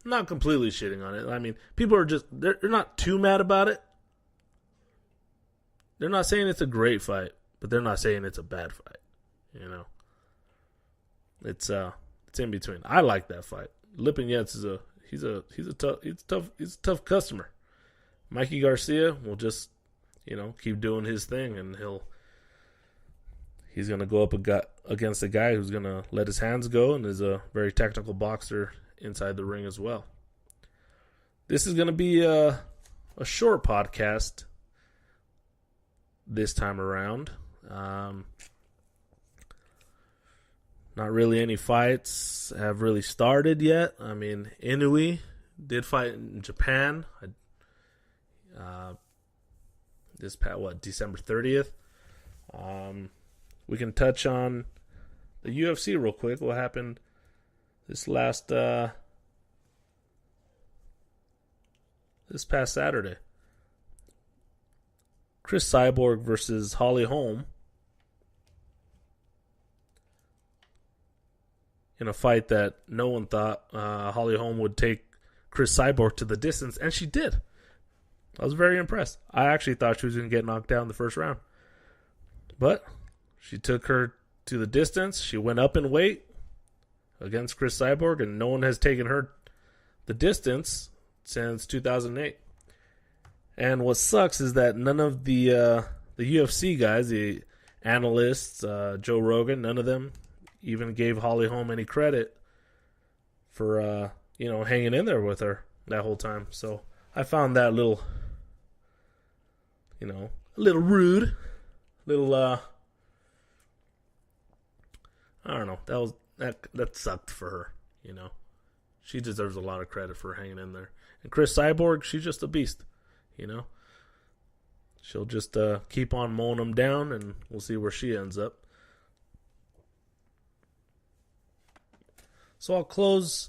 not completely shitting on it. I mean, people are just, they're not too mad about it. They're not saying it's a great fight, but they're not saying it's a bad fight. You know, it's in between. I like that fight. Lipinets is he's a tough customer. Mikey Garcia will just, keep doing his thing, and he's gonna go up against a guy who's gonna let his hands go and is a very technical boxer inside the ring as well. This is gonna be a short podcast this time around. Not really any fights have really started yet. I mean, Inoue did fight in Japan. This past, December 30th. We can touch on the UFC real quick. What happened this past Saturday? Cris Cyborg versus Holm in a fight that no one thought Holm would take Cris Cyborg to the distance, and she did. I was very impressed. I actually thought she was going to get knocked down in the first round. But she took her to the distance. She went up in weight against Cris Cyborg, and no one has taken her the distance since 2008. And what sucks is that none of the UFC guys, the analysts, Joe Rogan, none of them even gave Holm any credit for hanging in there with her that whole time. So I found that a little rude, I don't know. That sucked for her. She deserves a lot of credit for hanging in there. And Cris Cyborg, she's just a beast. She'll just keep on mowing them down, and we'll see where she ends up. So I'll close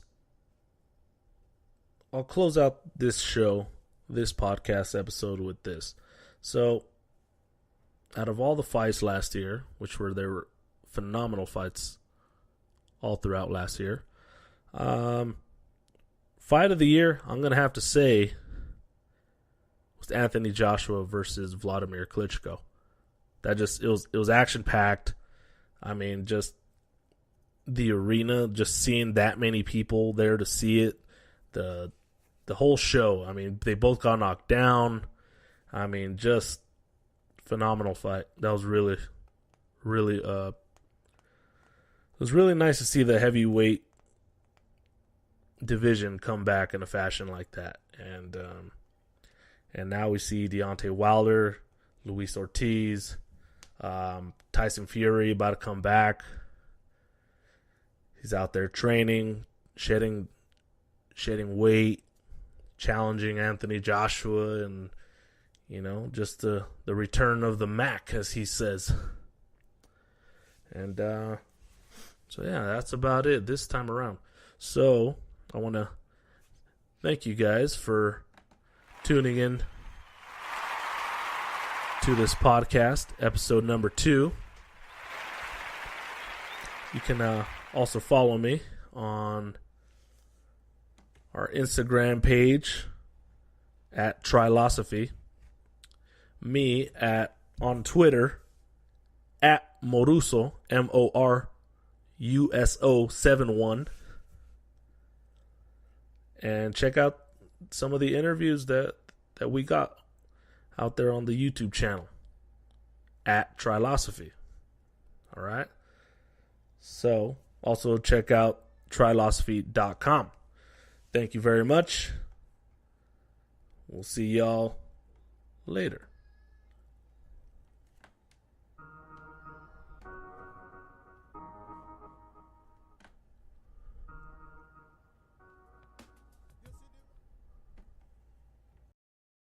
out this podcast episode with this. So, out of all the fights last year, there were phenomenal fights all throughout last year, fight of the year, I'm going to have to say, was Anthony Joshua versus Vladimir Klitschko. It was action-packed. I mean, just the arena, just seeing that many people there to see it, the whole show. I mean, they both got knocked down. I mean, just phenomenal fight. That was really, really, it was really nice to see the heavyweight division come back in a fashion like that. And now we see Deontay Wilder, Luis Ortiz, Tyson Fury about to come back. He's out there training, shedding weight, challenging Anthony Joshua, and just the return of the Mac, as he says. And so yeah, that's about it this time around. So I want to thank you guys for tuning in to this podcast, episode number 2. You can also follow me on our Instagram page at TRYLOSOPHY. Me on Twitter at Moruso, MORUSO71. And check out some of the interviews that we got out there on the YouTube channel at TRYLOSOPHY. All right. So also check out TRYLOSOPHY.com. Thank you very much. We'll see y'all later.